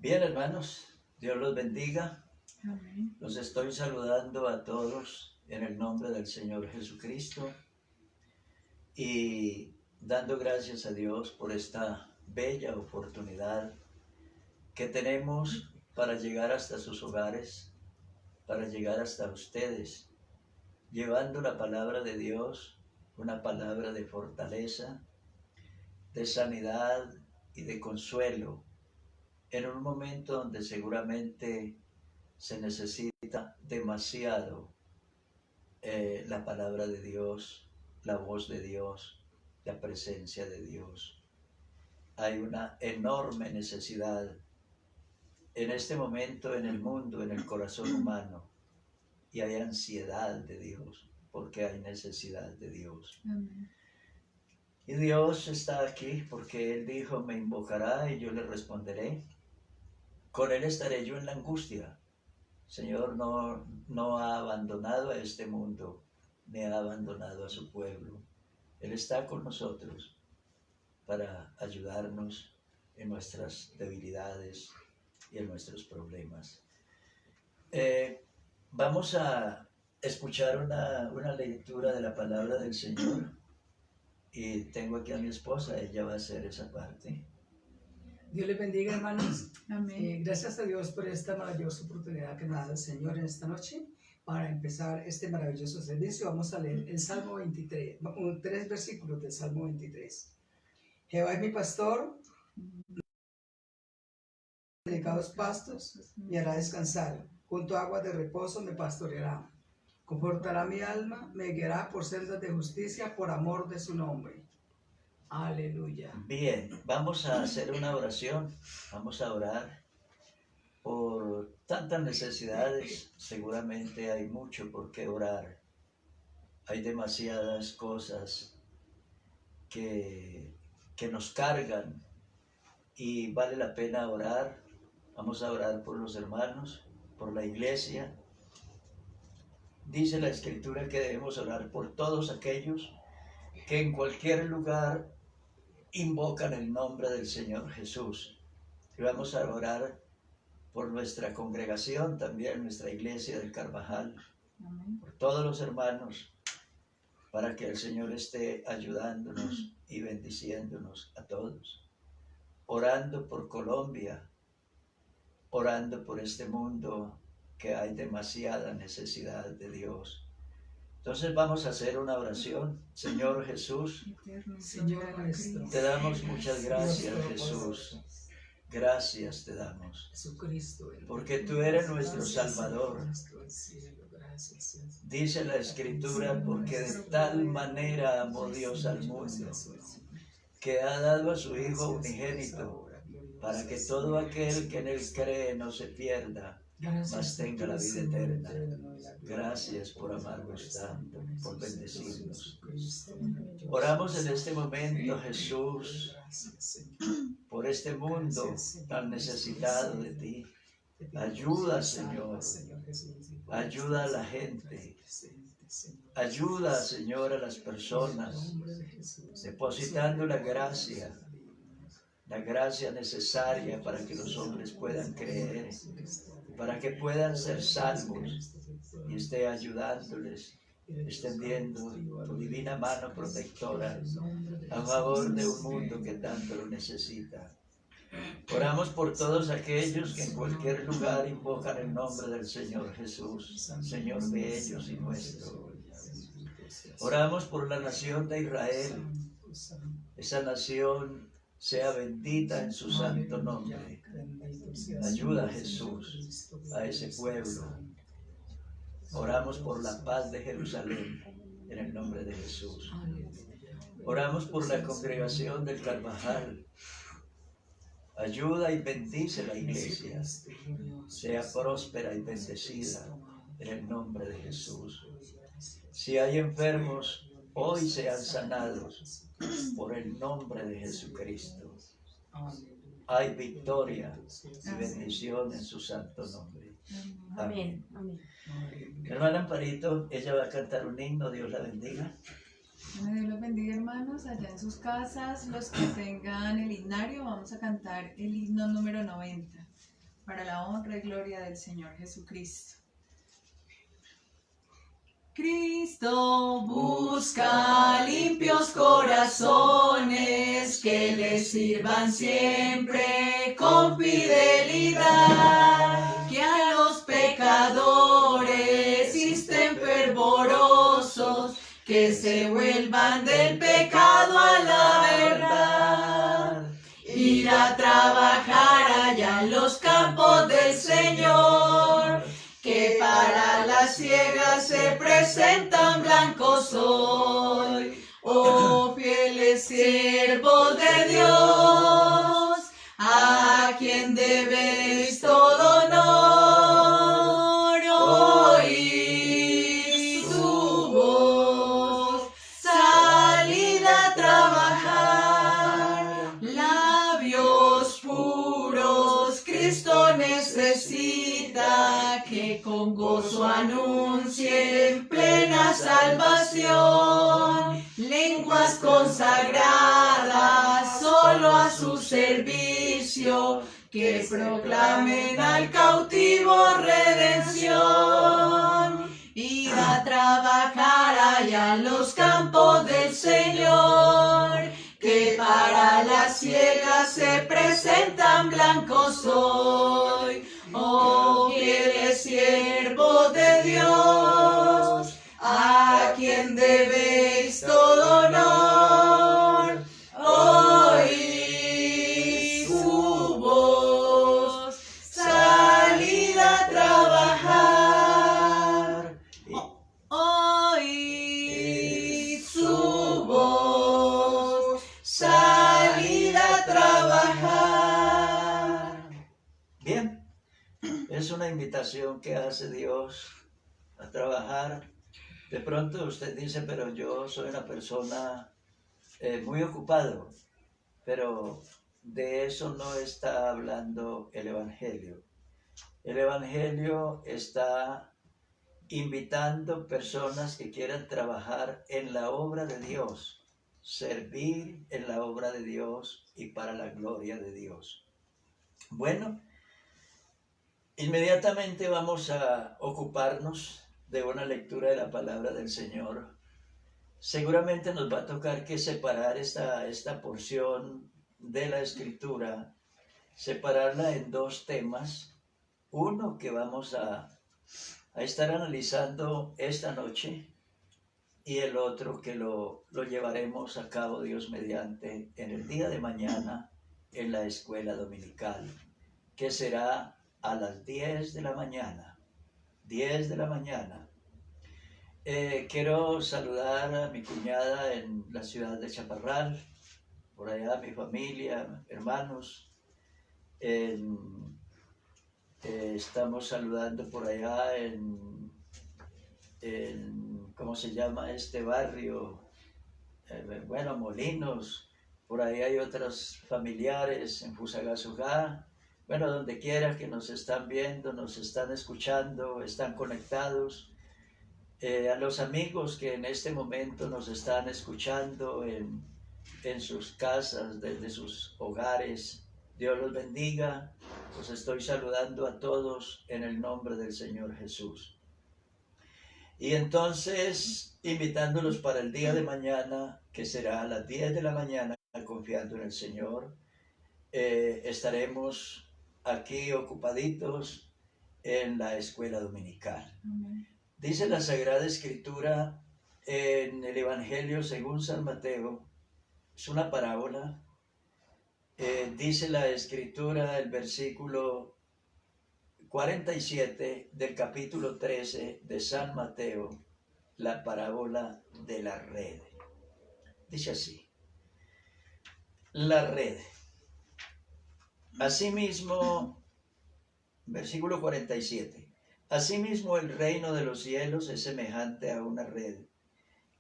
Bien, hermanos, Dios los bendiga. Amén. Los estoy saludando a todos en el nombre del Señor Jesucristo y dando gracias a Dios por esta bella oportunidad que tenemos para llegar hasta sus hogares, para llegar hasta ustedes, llevando la palabra de Dios, una palabra de fortaleza, de sanidad y de consuelo, en un momento donde seguramente se necesita demasiado la palabra de Dios, la voz de Dios, la presencia de Dios. Hay una enorme necesidad en este momento en el mundo, en el corazón humano, y hay ansiedad de Dios, porque hay necesidad de Dios. Amén. Y Dios está aquí porque Él dijo, me invocará y yo le responderé. Con Él estaré yo en la angustia. Señor no ha abandonado a este mundo, ni ha abandonado a su pueblo. Él está con nosotros para ayudarnos en nuestras debilidades y en nuestros problemas. Vamos a escuchar una lectura de la palabra del Señor y tengo aquí a mi esposa, ella va a hacer esa parte. Dios les bendiga, hermanos. Amén. Gracias a Dios por esta maravillosa oportunidad que nos da el Señor en esta noche para empezar este maravilloso servicio. Vamos a leer el Salmo 23, 3 versículos del Salmo 23. Jehová es mi pastor, delicados pastos me hará descansar, junto a aguas de reposo me pastoreará. Confortará mi alma, me guiará por sendas de justicia por amor de su nombre. Aleluya. Bien, vamos a hacer una oración, vamos a orar por tantas necesidades, seguramente hay mucho por qué orar, hay demasiadas cosas que nos cargan y vale la pena orar. Vamos a orar por los hermanos, por la iglesia. Dice la Escritura que debemos orar por todos aquellos que en cualquier lugar invocan el nombre del Señor Jesús. Y vamos a orar por nuestra congregación, también nuestra iglesia del Carvajal, Amén. por todos los hermanos, para que el Señor esté ayudándonos y bendiciéndonos a todos. Orando por Colombia, orando por este mundo que hay demasiada necesidad de Dios. Entonces vamos a hacer una oración. Señor Jesús, Señor nuestro, te damos muchas gracias, Jesús. Gracias te damos, Jesucristo, porque tú eres nuestro Salvador. Dice la Escritura, porque de tal manera amó Dios al mundo, que ha dado a su Hijo unigénito, para que todo aquel que en él cree no se pierda, mas tenga la vida eterna. Gracias por amarnos tanto, por bendecirnos. Oramos en este momento, Jesús, por este mundo tan necesitado de ti. Ayuda, Señor. Ayuda a la gente. Ayuda, Señor, a las personas, depositando la gracia necesaria para que los hombres puedan creer, para que puedan ser salvos, y esté ayudándoles, extendiendo tu divina mano protectora a favor de un mundo que tanto lo necesita. Oramos por todos aquellos que en cualquier lugar invocan el nombre del Señor Jesús, Señor de ellos y nuestro. Oramos por la nación de Israel. Esa nación sea bendita en su santo nombre. Ayuda, Jesús, a ese pueblo. Oramos por la paz de Jerusalén, en el nombre de Jesús. Oramos por la congregación del Carvajal. Ayuda y bendice la iglesia. Sea próspera y bendecida, en el nombre de Jesús. Si hay enfermos, hoy sean sanados, por el nombre de Jesucristo. Hay victoria y bendición en su santo nombre. Amén. Amén. Mi hermana Amparito, ella va a cantar un himno. Dios la bendiga. Bueno, Dios los bendiga, hermanos, allá en sus casas. Los que tengan el himnario, vamos a cantar el himno número 90. para la honra y gloria del Señor Jesucristo. Cristo busca limpios corazones que le sirvan siempre con fidelidad, que a los pecadores estén fervorosos, que se vuelvan del pecado a la verdad. Ir a trabajar allá en los campos del Señor, que para las ciegas se presentan blancos hoy. Oh fieles siervos de Dios, a quien debéis todo honor, oíd su voz, salid a trabajar, labios puros Cristo necesita, que con gozo anuncien plena salvación, lenguas consagradas solo a su servicio, que proclamen al cautivo redención. Ir a trabajar allá en los campos del Señor, que para las ciegas se presentan blancos hoy. Oh fieles siervos de Dios, a quien debéis todo honor, oíd su voz, salid a trabajar, oíd su voz, salid a trabajar. Bien, es una invitación que hace Dios a trabajar. De pronto usted dice, pero yo soy una persona muy ocupado, pero de eso no está hablando el Evangelio. El Evangelio está invitando personas que quieran trabajar en la obra de Dios, servir en la obra de Dios y para la gloria de Dios. Bueno, inmediatamente vamos a ocuparnos de una lectura de la palabra del Señor. Seguramente nos va a tocar que separar esta porción de la Escritura, separarla en dos temas. Uno que vamos a estar analizando esta noche y el otro que lo llevaremos a cabo, Dios mediante, en el día de mañana en la escuela dominical, que será a las 10 de la mañana. 10 de la mañana. Quiero saludar a mi cuñada en la ciudad de Chaparral, por allá mi familia, hermanos. Estamos saludando por allá en ¿cómo se llama este barrio? Bueno, Molinos, por ahí hay otros familiares en Fusagasugá. Bueno, donde quiera que nos están viendo, nos están escuchando, están conectados. A los amigos que en este momento nos están escuchando en sus casas, desde sus hogares, Dios los bendiga. Los estoy saludando a todos en el nombre del Señor Jesús. Y entonces, invitándolos para el día de mañana, que será a las 10 de la mañana, confiando en el Señor, estaremos aquí ocupaditos en la escuela dominical. Amén. Dice la Sagrada Escritura en el Evangelio según San Mateo, es una parábola. Dice la Escritura, el versículo 47 del capítulo 13 de San Mateo, la parábola de la red. Dice así: la red. Asimismo, versículo 47. Asimismo, el reino de los cielos es semejante a una red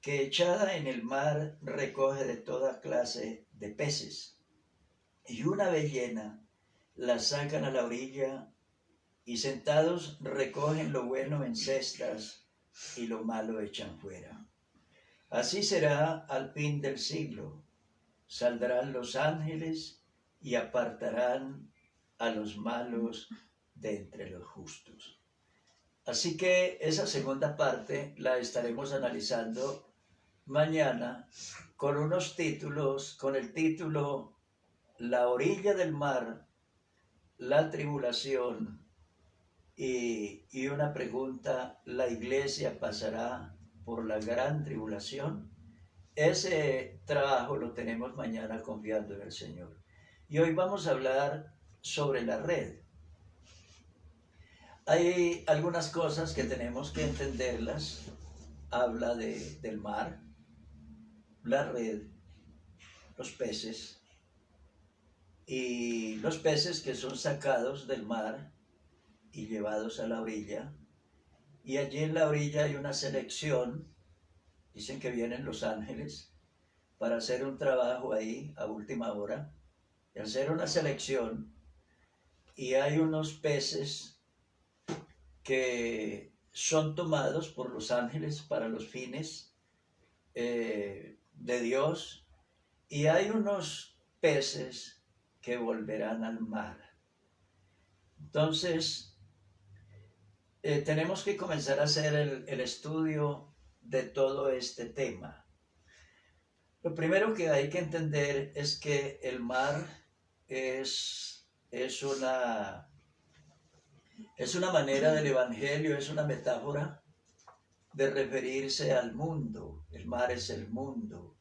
que echada en el mar recoge de toda clase de peces, y una vez llena la sacan a la orilla, y sentados recogen lo bueno en cestas y lo malo echan fuera. Así será al fin del siglo. Saldrán los ángeles y apartarán a los malos de entre los justos. Así que esa segunda parte la estaremos analizando mañana con unos títulos, con el título La orilla del mar, la tribulación y una pregunta, ¿la iglesia pasará por la gran tribulación? Ese trabajo lo tenemos mañana confiando en el Señor. Y hoy vamos a hablar sobre la red. Hay algunas cosas que tenemos que entenderlas. Habla del mar, la red, los peces, y los peces que son sacados del mar y llevados a la orilla. Y allí en la orilla hay una selección. Dicen que vienen los ángeles para hacer un trabajo ahí a última hora, y hacer una selección, y hay unos peces que son tomados por los ángeles para los fines de Dios, y hay unos peces que volverán al mar. Entonces, tenemos que comenzar a hacer el estudio de todo este tema. Lo primero que hay que entender es que el mar es una manera del Evangelio, es una metáfora de referirse al mundo. El mar es el mundo.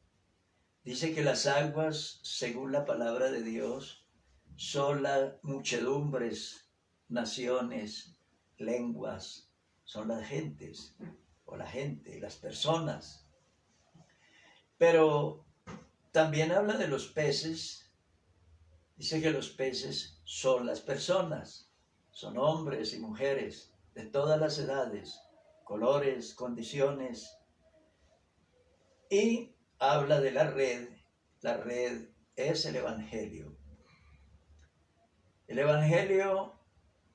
Dice que las aguas, según la palabra de Dios, son las muchedumbres, naciones, lenguas, son las gentes, o la gente, las personas. Pero también habla de los peces. Dice que los peces son las personas, son hombres y mujeres de todas las edades, colores, condiciones. Y habla de la red es el Evangelio. El Evangelio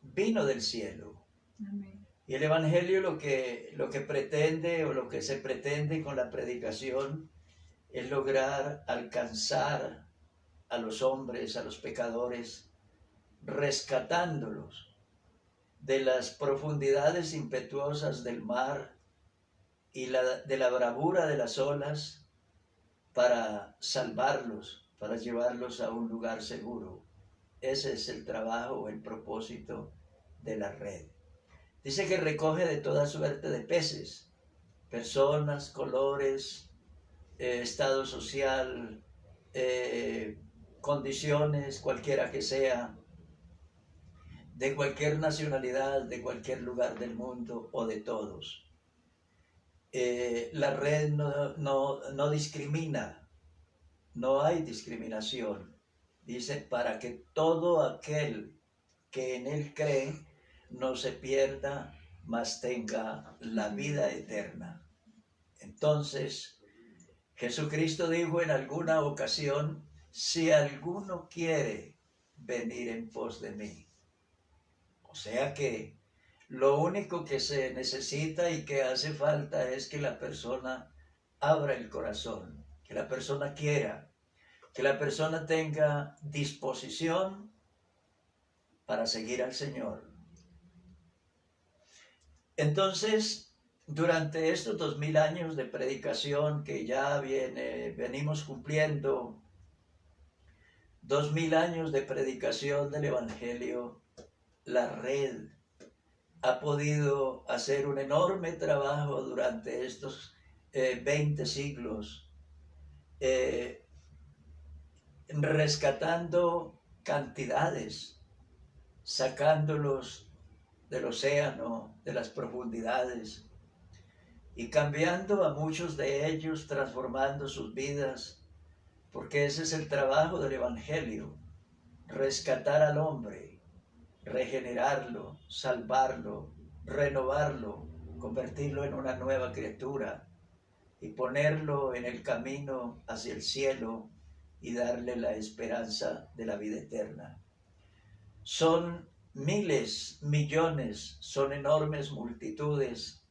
vino del cielo. Amén. Y el Evangelio lo que pretende, o lo que se pretende con la predicación, es lograr alcanzar a los hombres, a los pecadores, rescatándolos de las profundidades impetuosas del mar y de la bravura de las olas, para salvarlos, para llevarlos a un lugar seguro. Ese es el trabajo, el propósito de la red. Dice que recoge de toda suerte de peces, personas, colores, estado social, condiciones, cualquiera que sea, de cualquier nacionalidad, de cualquier lugar del mundo o de todos. La red no discrimina, no hay discriminación. Dice, para que todo aquel que en él cree no se pierda, mas tenga la vida eterna. Entonces, Jesucristo dijo en alguna ocasión, si alguno quiere venir en pos de mí. O sea que lo único que se necesita y que hace falta es que la persona abra el corazón, que la persona quiera, que la persona tenga disposición para seguir al Señor. Entonces, durante estos 2000 años de predicación que ya venimos cumpliendo, 2000 años de predicación del Evangelio, la red ha podido hacer un enorme trabajo durante estos 20 siglos, rescatando cantidades, sacándolos del océano, de las profundidades, y cambiando a muchos de ellos, transformando sus vidas, porque ese es el trabajo del Evangelio, rescatar al hombre, regenerarlo, salvarlo, renovarlo, convertirlo en una nueva criatura y ponerlo en el camino hacia el cielo y darle la esperanza de la vida eterna. Son miles, millones, son enormes multitudes,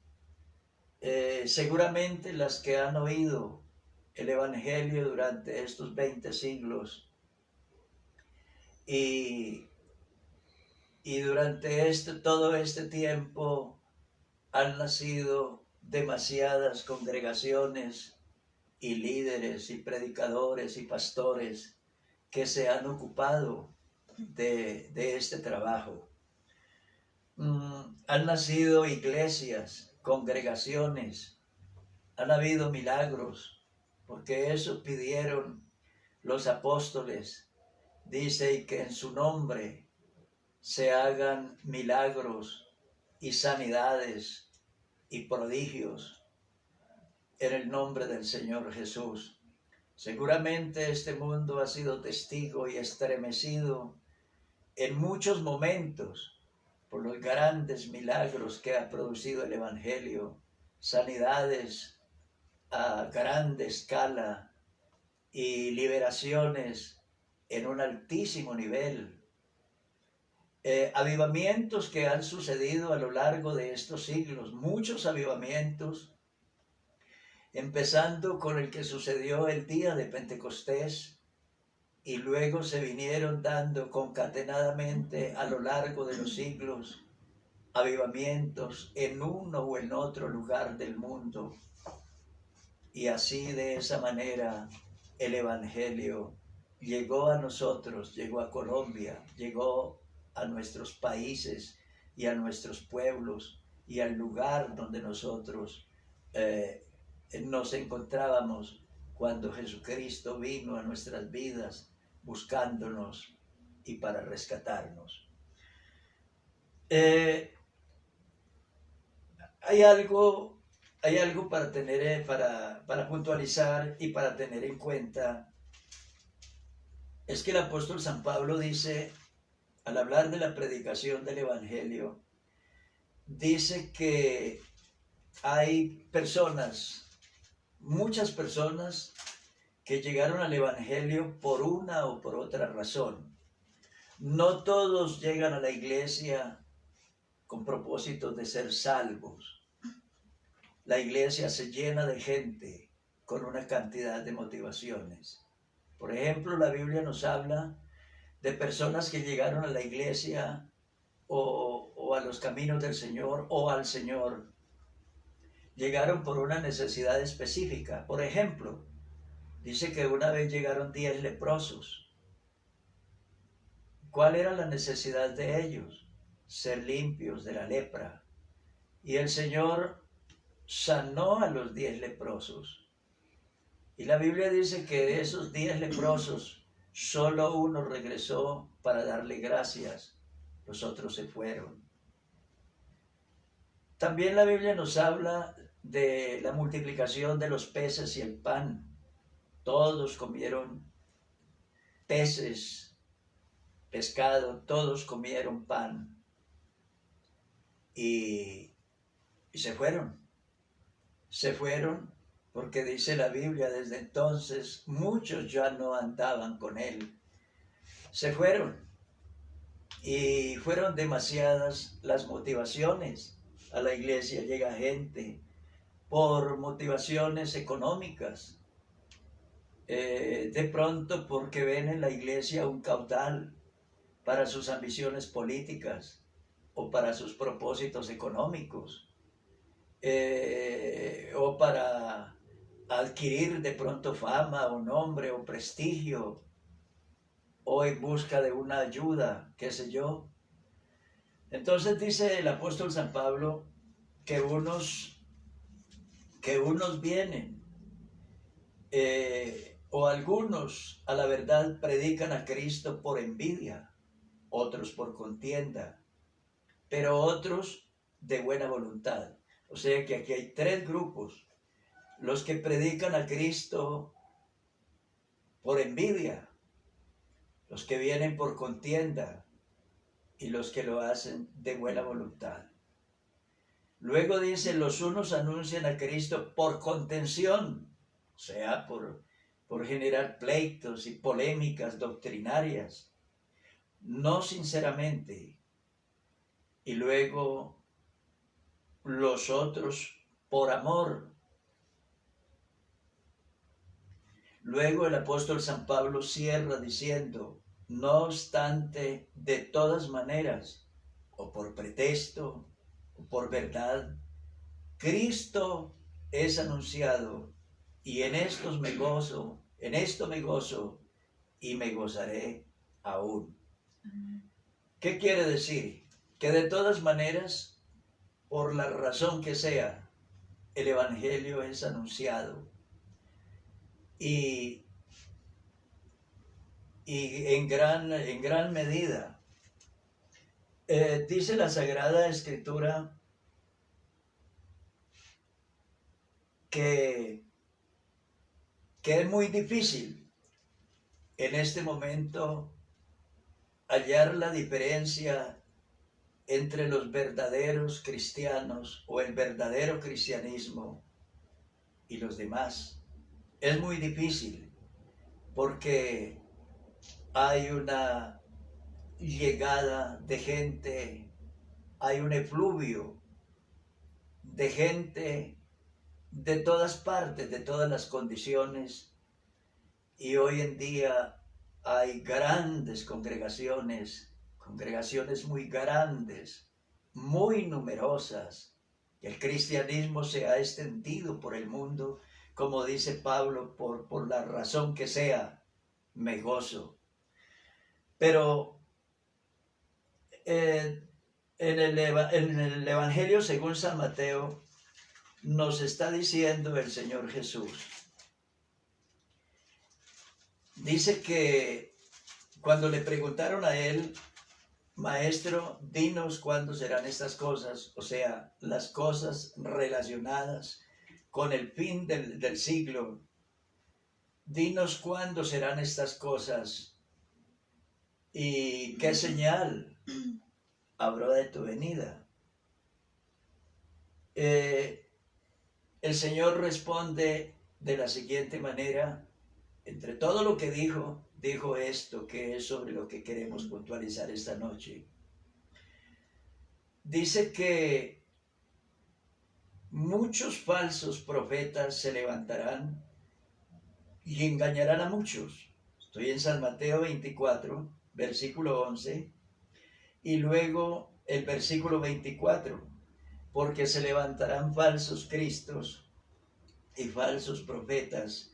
seguramente las que han oído el Evangelio durante estos 20 siglos y Y durante todo este tiempo han nacido demasiadas congregaciones y líderes y predicadores y pastores que se han ocupado de este trabajo. Han nacido iglesias, congregaciones, han habido milagros, porque eso pidieron los apóstoles. Dice, y que en su nombre se hagan milagros y sanidades y prodigios en el nombre del Señor Jesús. Seguramente este mundo ha sido testigo y estremecido en muchos momentos por los grandes milagros que ha producido el Evangelio, sanidades a grande escala y liberaciones en un altísimo nivel. Avivamientos que han sucedido a lo largo de estos siglos, muchos avivamientos, empezando con el que sucedió el día de Pentecostés, y luego se vinieron dando concatenadamente a lo largo de los siglos avivamientos en uno o en otro lugar del mundo. Y así, de esa manera, el Evangelio llegó a nosotros, llegó a Colombia, llegó a nuestros países y a nuestros pueblos y al lugar donde nosotros nos encontrábamos cuando Jesucristo vino a nuestras vidas buscándonos y para rescatarnos. Hay algo para tener, para puntualizar y para tener en cuenta. Es que el apóstol San Pablo dice, al hablar de la predicación del Evangelio, dice que hay personas, muchas personas, que llegaron al Evangelio por una o por otra razón. No todos llegan a la iglesia con propósitos de ser salvos. La iglesia se llena de gente con una cantidad de motivaciones. Por ejemplo, la Biblia nos habla de personas que llegaron a la iglesia o a los caminos del Señor o al Señor. Llegaron por una necesidad específica. Por ejemplo, dice que una vez llegaron 10 leprosos. ¿Cuál era la necesidad de ellos? Ser limpios de la lepra. Y el Señor sanó a los 10 leprosos. Y la Biblia dice que de esos 10 leprosos, solo uno regresó para darle gracias. Los otros se fueron. También la Biblia nos habla de la multiplicación de los peces y el pan. Todos comieron peces, pescado, todos comieron pan y se fueron. Se fueron porque dice la Biblia, desde entonces muchos ya no andaban con él. Se fueron y fueron demasiadas las motivaciones. A la iglesia llega gente por motivaciones económicas. De pronto porque ven en la iglesia un caudal para sus ambiciones políticas o para sus propósitos económicos, o para adquirir de pronto fama o nombre o prestigio, o en busca de una ayuda, qué sé yo. Entonces dice el apóstol San Pablo que unos vienen, o algunos a la verdad predican a Cristo por envidia, otros por contienda, pero otros de buena voluntad. O sea que aquí hay 3 grupos: los que predican a Cristo por envidia, los que vienen por contienda y los que lo hacen de buena voluntad. Luego dice, los unos anuncian a Cristo por contención, o sea, por generar pleitos y polémicas doctrinarias, no sinceramente. Y luego los otros por amor. Luego el apóstol San Pablo cierra diciendo, no obstante, de todas maneras, o por pretexto o por verdad, Cristo es anunciado y en esto me gozo y me gozaré aún. ¿Qué quiere decir? Que de todas maneras, por la razón que sea, el Evangelio es anunciado y en gran medida. Dice la Sagrada Escritura que es muy difícil en este momento hallar la diferencia entre los verdaderos cristianos o el verdadero cristianismo y los demás. Es muy difícil porque hay una llegada de gente, hay un efluvio de gente de todas partes, de todas las condiciones, y hoy en día hay grandes congregaciones muy grandes, muy numerosas. El cristianismo se ha extendido por el mundo, como dice Pablo, por la razón que sea, me gozo. Pero en el Evangelio según San Mateo nos está diciendo el Señor Jesús. Dice que cuando le preguntaron a él, Maestro, dinos cuándo serán estas cosas, o sea, las cosas relacionadas con el fin del siglo. Dinos cuándo serán estas cosas y qué señal habrá de tu venida. El Señor responde de la siguiente manera. Entre todo lo que dijo esto, que es sobre lo que queremos puntualizar esta noche. Dice que muchos falsos profetas se levantarán y engañarán a muchos. Estoy en San Mateo 24, versículo 11, y luego el versículo 24, porque se levantarán falsos cristos y falsos profetas,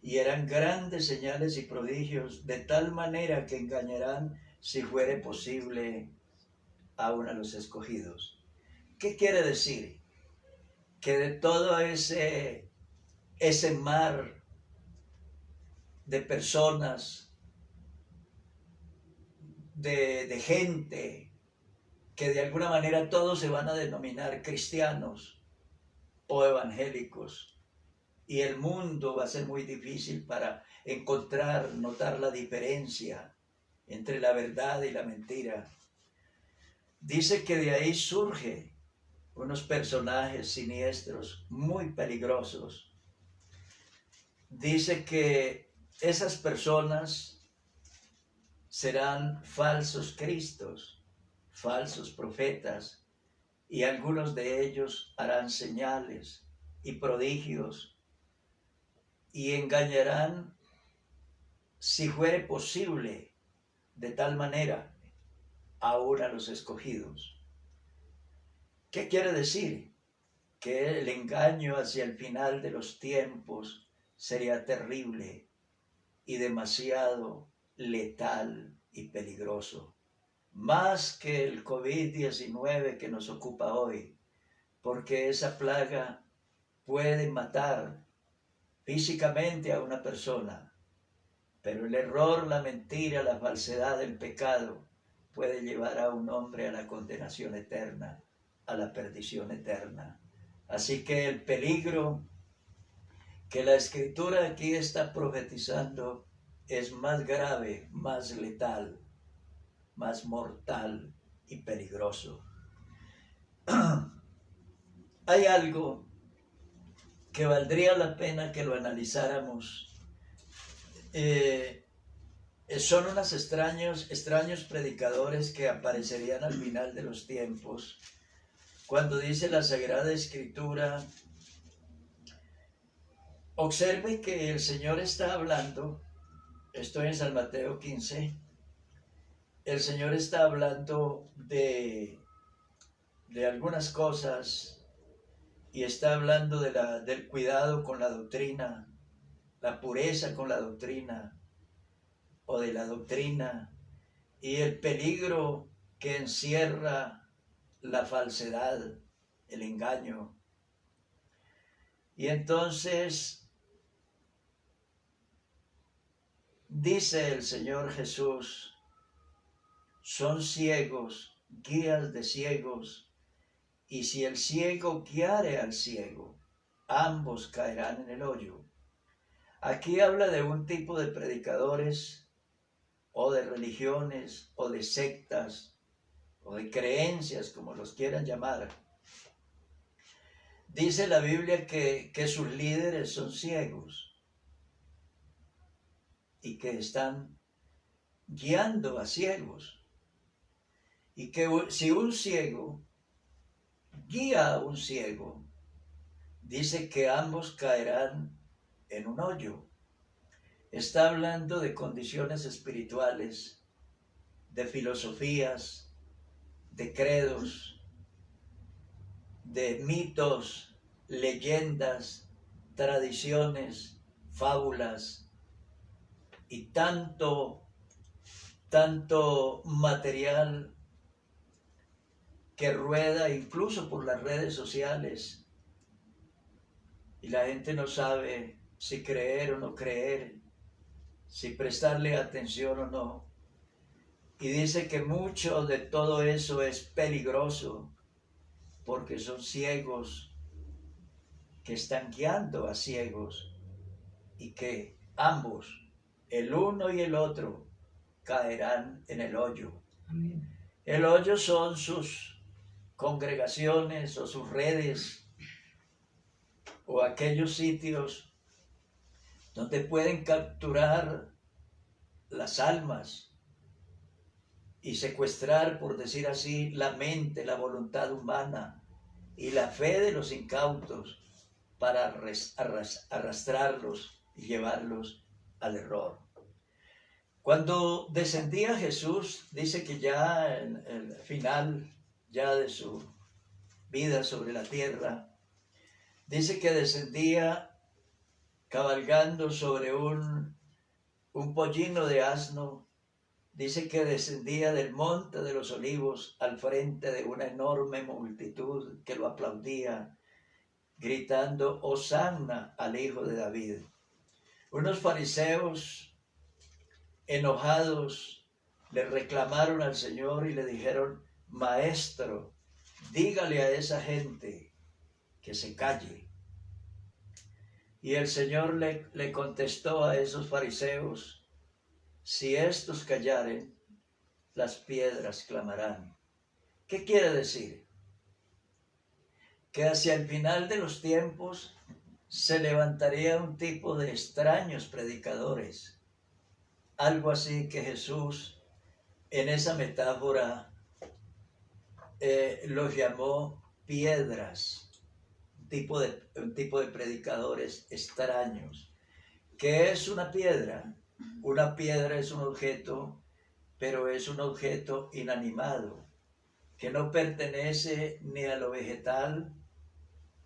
y harán grandes señales y prodigios, de tal manera que engañarán, si fuere posible, aún a los escogidos. ¿Qué quiere decir? Que de todo ese mar de personas, de gente, que de alguna manera todos se van a denominar cristianos o evangélicos, y el mundo va a ser muy difícil para notar la diferencia entre la verdad y la mentira. Dice que de ahí surgen unos personajes siniestros, muy peligrosos. Dice que esas personas serán falsos cristos, falsos profetas, y algunos de ellos harán señales y prodigios, y engañarán, si fuere posible, de tal manera, aún a los escogidos. ¿Qué quiere decir? Que el engaño hacia el final de los tiempos sería terrible y demasiado letal y peligroso. Más que el COVID-19 que nos ocupa hoy, porque esa plaga puede matar físicamente a una persona, pero el error, la mentira, la falsedad, el pecado puede llevar a un hombre a la condenación eterna, a la perdición eterna. Así que el peligro que la Escritura aquí está profetizando es más grave, más letal, más mortal y peligroso. Hay algo que valdría la pena que lo analizáramos. Son unos extraños predicadores que aparecerían al final de los tiempos, cuando dice la Sagrada Escritura. Observe que el Señor está hablando, estoy en San Mateo 15, el Señor está hablando de de algunas cosas y está hablando del cuidado con la doctrina, la pureza con la doctrina o de la doctrina y el peligro que encierra la falsedad, el engaño. Y entonces dice el Señor Jesús, son ciegos, guías de ciegos, y si el ciego guiare al ciego, ambos caerán en el hoyo. Aquí habla de un tipo de predicadores, o de religiones, o de sectas, o de creencias, como los quieran llamar. Dice la Biblia que sus líderes son ciegos y que están guiando a ciegos. Y que si un ciego guía a un ciego, dice que ambos caerán en un hoyo. Está hablando de condiciones espirituales, de filosofías, de credos, de mitos, leyendas, tradiciones, fábulas y tanto material que rueda incluso por las redes sociales y la gente no sabe si creer o no creer, si prestarle atención o no. Y dice que mucho de todo eso es peligroso porque son ciegos que están guiando a ciegos y que ambos, el uno y el otro, caerán en el hoyo. Amén. El hoyo son sus congregaciones o sus redes o aquellos sitios donde pueden capturar las almas y secuestrar, por decir así, la mente, la voluntad humana y la fe de los incautos para arrastrarlos y llevarlos al error. Cuando descendía Jesús, dice que ya en el final ya de su vida sobre la tierra, dice que descendía cabalgando sobre un pollino de asno. Dice que descendía del monte de los olivos al frente de una enorme multitud que lo aplaudía, gritando, Hosanna al Hijo de David. Unos fariseos enojados le reclamaron al Señor y le dijeron, Maestro, dígale a esa gente que se calle. Y el Señor le contestó a esos fariseos, si estos callaren, las piedras clamarán. ¿Qué quiere decir? Que hacia el final de los tiempos se levantaría un tipo de extraños predicadores. Algo así que Jesús en esa metáfora los llamó piedras, un tipo de predicadores extraños. ¿Qué es una piedra? Una piedra es un objeto, pero es un objeto inanimado, que no pertenece ni a lo vegetal,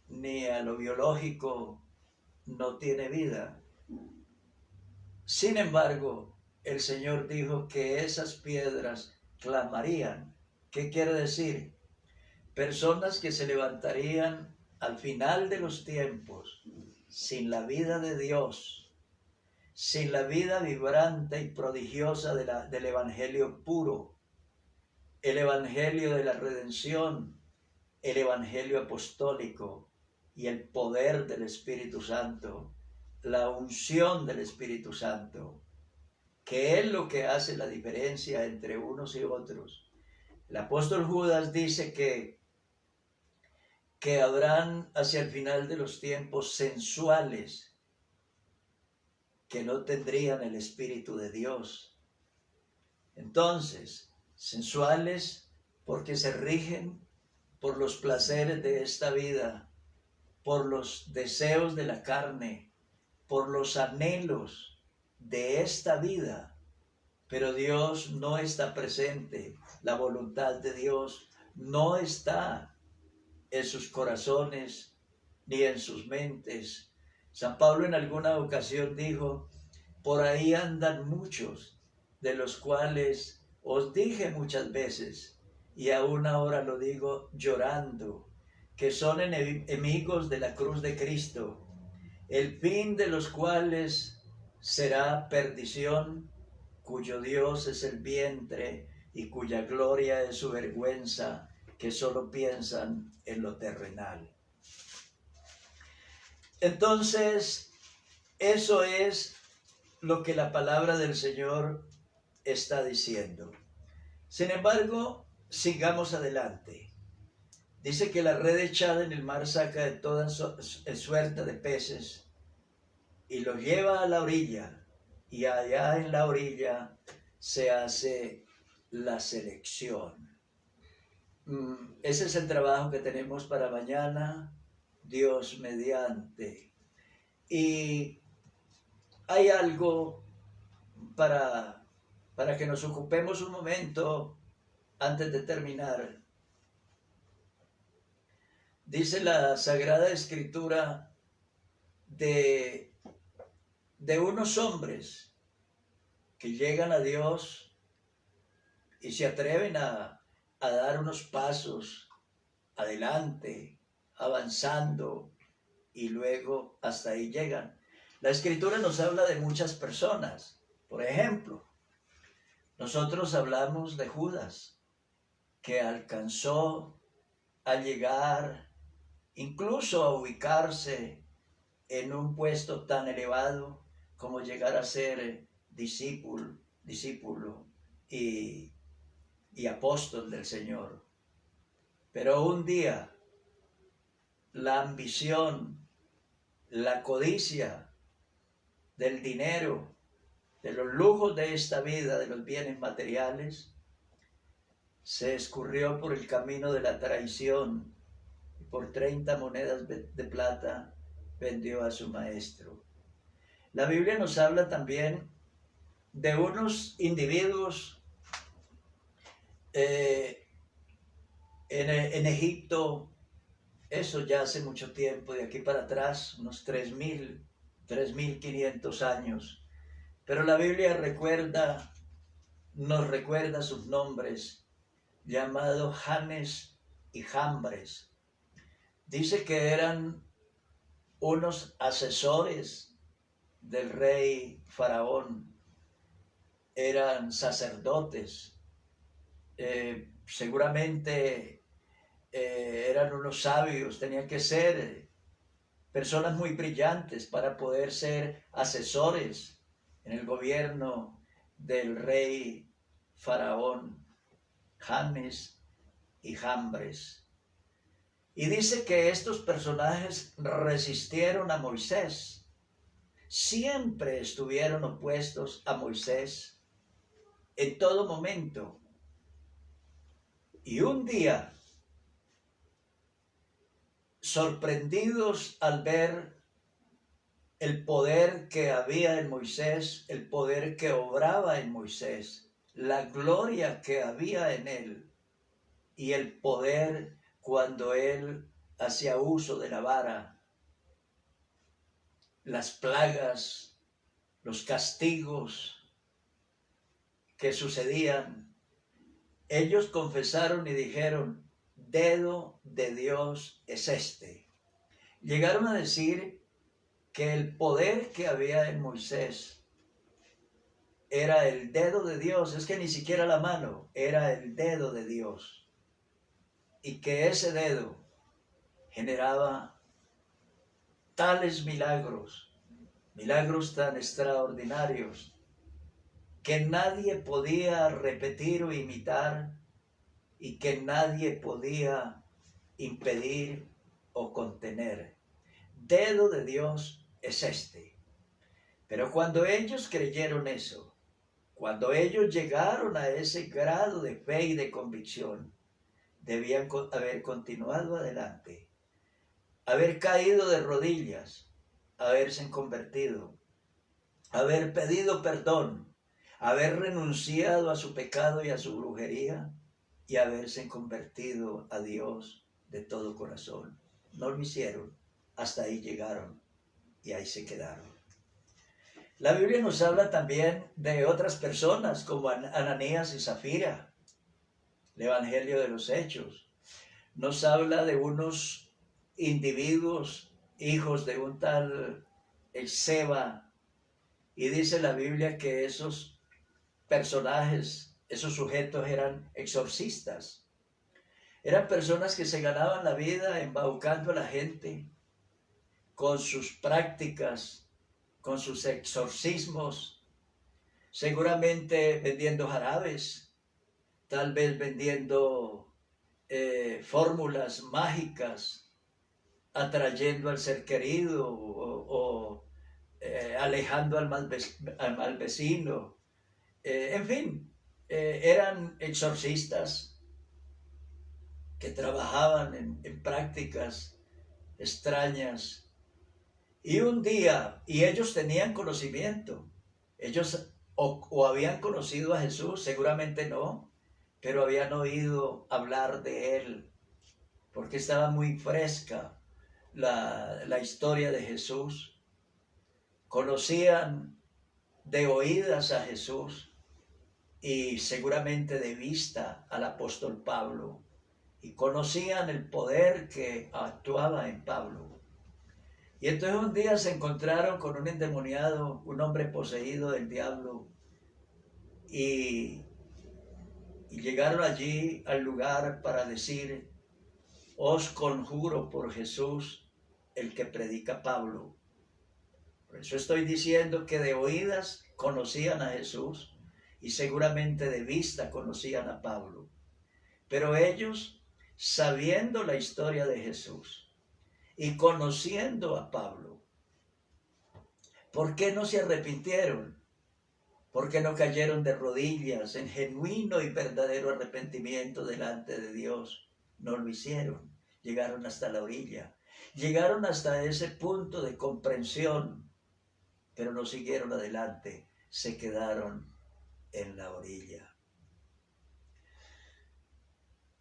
ni a lo biológico, no tiene vida. Sin embargo, el Señor dijo que esas piedras clamarían. ¿Qué quiere decir? Personas que se levantarían al final de los tiempos sin la vida de Dios, sin la vida vibrante y prodigiosa del Evangelio puro, el Evangelio de la redención, el Evangelio apostólico y el poder del Espíritu Santo, la unción del Espíritu Santo, que es lo que hace la diferencia entre unos y otros. El apóstol Judas dice que habrán hacia el final de los tiempos sensuales que no tendrían el Espíritu de Dios. Entonces, sensuales porque se rigen por los placeres de esta vida, por los deseos de la carne, por los anhelos de esta vida, pero Dios no está presente, la voluntad de Dios no está en sus corazones ni en sus mentes. San Pablo en alguna ocasión dijo: por ahí andan muchos, de los cuales os dije muchas veces, y aún ahora lo digo llorando, que son enemigos de la cruz de Cristo, el fin de los cuales será perdición, cuyo Dios es el vientre y cuya gloria es su vergüenza, que solo piensan en lo terrenal. Entonces, eso es lo que la palabra del Señor está diciendo. Sin embargo, sigamos adelante. Dice que la red echada en el mar saca de toda suerte de peces y los lleva a la orilla, y allá en la orilla se hace la selección. Ese es el trabajo que tenemos para mañana, Dios mediante. Y hay algo para que nos ocupemos un momento antes de terminar. Dice la Sagrada Escritura de unos hombres que llegan a Dios y se atreven a dar unos pasos adelante, avanzando, y luego hasta ahí llegan. La Escritura nos habla de muchas personas. Por ejemplo, nosotros hablamos de Judas, que alcanzó a llegar incluso a ubicarse en un puesto tan elevado como llegar a ser discípulo y apóstol del Señor. Pero un día la ambición, la codicia del dinero, de los lujos de esta vida, de los bienes materiales, se escurrió por el camino de la traición y por 30 monedas de plata vendió a su maestro. La Biblia nos habla también de unos individuos en Egipto, eso ya hace mucho tiempo, de aquí para atrás, unos 3.500 años. Pero la Biblia nos recuerda sus nombres, llamados Janes y Jambres. Dice que eran unos asesores del rey Faraón, eran sacerdotes, seguramente eran unos sabios, tenían que ser personas muy brillantes para poder ser asesores en el gobierno del rey Faraón, Janes y Jambres. Y dice que estos personajes resistieron a Moisés, siempre estuvieron opuestos a Moisés en todo momento. Y un día, sorprendidos al ver el poder que había en Moisés, el poder que obraba en Moisés, la gloria que había en él y el poder cuando él hacía uso de la vara, las plagas, los castigos que sucedían, ellos confesaron y dijeron: dedo de Dios es este. Llegaron a decir que el poder que había en Moisés era el dedo de Dios, es que ni siquiera la mano, era el dedo de Dios. Y que ese dedo generaba tales milagros tan extraordinarios, que nadie podía repetir o imitar y que nadie podía impedir o contener. Dedo de Dios es este. Pero cuando ellos creyeron eso, cuando ellos llegaron a ese grado de fe y de convicción, debían haber continuado adelante, haber caído de rodillas, haberse convertido, haber pedido perdón, haber renunciado a su pecado y a su brujería y haberse convertido a Dios de todo corazón. No lo hicieron, hasta ahí llegaron y ahí se quedaron. La Biblia nos habla también de otras personas como Ananías y Zafira, el Evangelio de los Hechos. Nos habla de unos individuos, hijos de un tal Seba, y dice la Biblia que esos personajes, esos sujetos eran exorcistas. Eran personas que se ganaban la vida embaucando a la gente con sus prácticas, con sus exorcismos, seguramente vendiendo jarabes, tal vez vendiendo fórmulas mágicas, atrayendo al ser querido o alejando al mal vecino. En fin, eran exorcistas que trabajaban en prácticas extrañas. Y un día, y ellos tenían conocimiento, ellos o habían conocido a Jesús, seguramente no, pero habían oído hablar de él, porque estaba muy fresca la historia de Jesús. Conocían de oídas a Jesús y seguramente de vista al apóstol Pablo, y conocían el poder que actuaba en Pablo. Y entonces un día se encontraron con un endemoniado, un hombre poseído del diablo, y llegaron allí al lugar para decir: os conjuro por Jesús, el que predica Pablo. Por eso estoy diciendo que de oídas conocían a Jesús y seguramente de vista conocían a Pablo. Pero ellos, sabiendo la historia de Jesús y conociendo a Pablo, ¿por qué no se arrepintieron? ¿Por qué no cayeron de rodillas en genuino y verdadero arrepentimiento delante de Dios? No lo hicieron. Llegaron hasta la orilla. Llegaron hasta ese punto de comprensión, pero no siguieron adelante. Se quedaron en la orilla.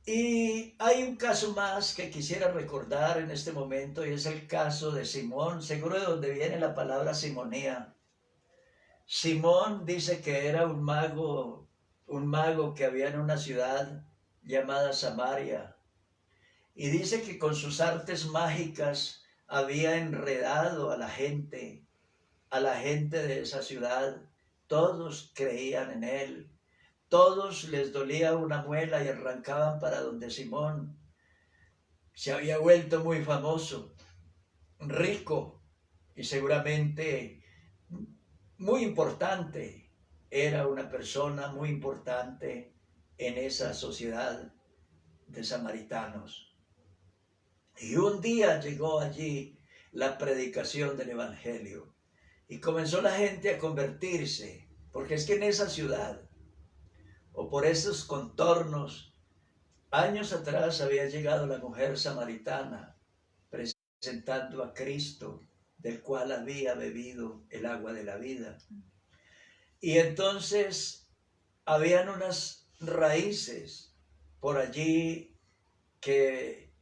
Y hay un caso más que quisiera recordar en este momento, y es el caso de Simón, seguro de donde viene la palabra simonía. Simón dice que era un mago que había en una ciudad llamada Samaria, y dice que con sus artes mágicas había enredado a la gente de esa ciudad. Todos creían en él. Todos les dolía una muela y arrancaban para donde Simón. Se había vuelto muy famoso, rico y seguramente muy importante. Era una persona muy importante en esa sociedad de samaritanos. Y un día llegó allí la predicación del Evangelio y comenzó la gente a convertirse, porque es que en esa ciudad o por esos contornos, años atrás había llegado la mujer samaritana presentando a Cristo, del cual había bebido el agua de la vida. Y entonces habían unas raíces por allí que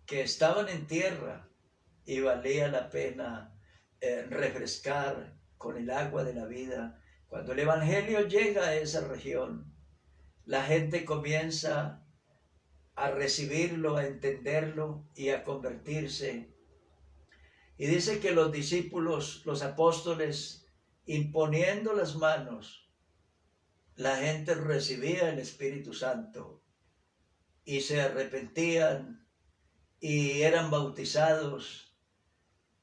estaban en tierra y valía la pena refrescar con el agua de la vida. Cuando el Evangelio llega a esa región, la gente comienza a recibirlo, a entenderlo y a convertirse. Y dice que los discípulos, los apóstoles, imponiendo las manos, la gente recibía el Espíritu Santo y se arrepentían y eran bautizados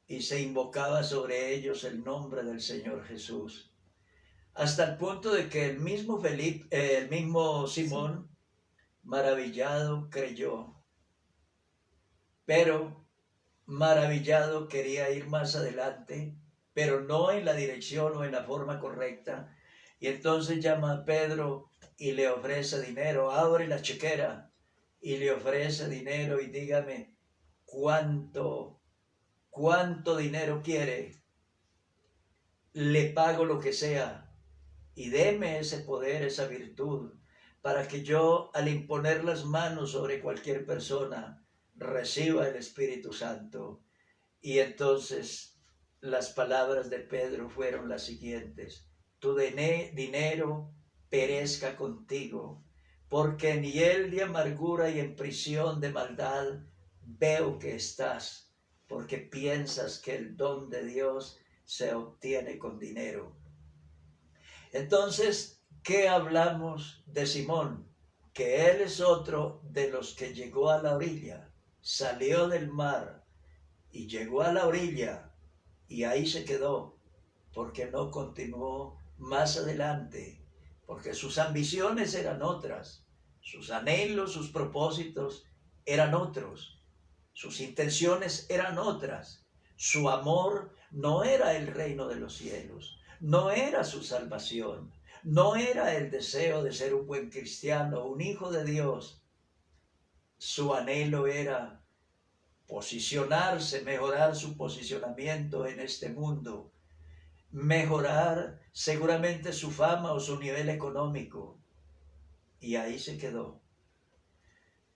y se invocaba sobre ellos el nombre del Señor Jesús. Hasta el punto de que el mismo Simón, maravillado, creyó, pero maravillado quería ir más adelante, pero no en la dirección o en la forma correcta. Y entonces llama a Pedro y le ofrece dinero, abre la chequera y le ofrece dinero y dígame cuánto dinero quiere, le pago lo que sea y deme ese poder, esa virtud, para que yo, al imponer las manos sobre cualquier persona, reciba el Espíritu Santo. Y entonces las palabras de Pedro fueron las siguientes: tu dinero perezca contigo, porque en hiel de amargura y en prisión de maldad veo que estás, porque piensas que el don de Dios se obtiene con dinero. Entonces, ¿qué hablamos de Simón? Que él es otro de los que llegó a la orilla, salió del mar y llegó a la orilla y ahí se quedó, porque no continuó más adelante, porque sus ambiciones eran otras, sus anhelos, sus propósitos eran otros, sus intenciones eran otras, su amor no era el reino de los cielos, no era su salvación, no era el deseo de ser un buen cristiano, un hijo de Dios. Su anhelo era posicionarse, mejorar su posicionamiento en este mundo, mejorar seguramente su fama o su nivel económico. Y ahí se quedó.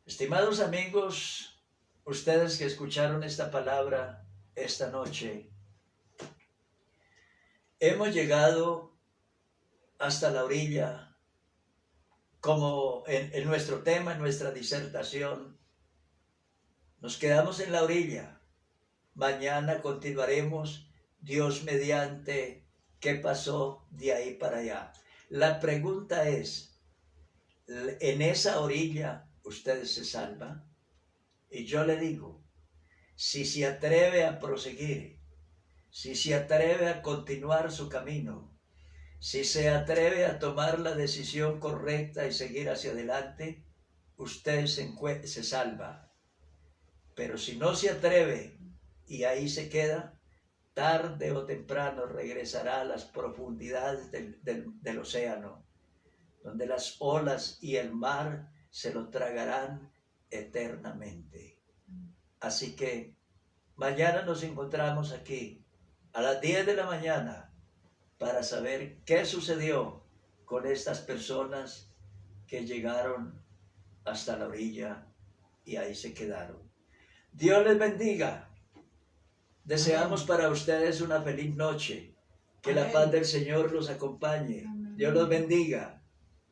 Estimados amigos, ustedes que escucharon esta palabra esta noche, hemos llegado hasta la orilla, como en nuestro tema, en nuestra disertación. Nos quedamos en la orilla. Mañana continuaremos, Dios mediante, qué pasó de ahí para allá. La pregunta es, ¿en esa orilla usted se salva? Y yo le digo, si se atreve a proseguir, si se atreve a continuar su camino, si se atreve a tomar la decisión correcta y seguir hacia adelante, usted se salva. Pero si no se atreve y ahí se queda, tarde o temprano regresará a las profundidades del océano, donde las olas y el mar se lo tragarán eternamente. Así que mañana nos encontramos aquí a las 10 de la mañana para saber qué sucedió con estas personas que llegaron hasta la orilla y ahí se quedaron. Dios les bendiga. Deseamos para ustedes una feliz noche. Que la paz del Señor los acompañe. Dios los bendiga.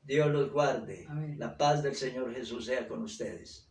Dios los guarde. La paz del Señor Jesús sea con ustedes.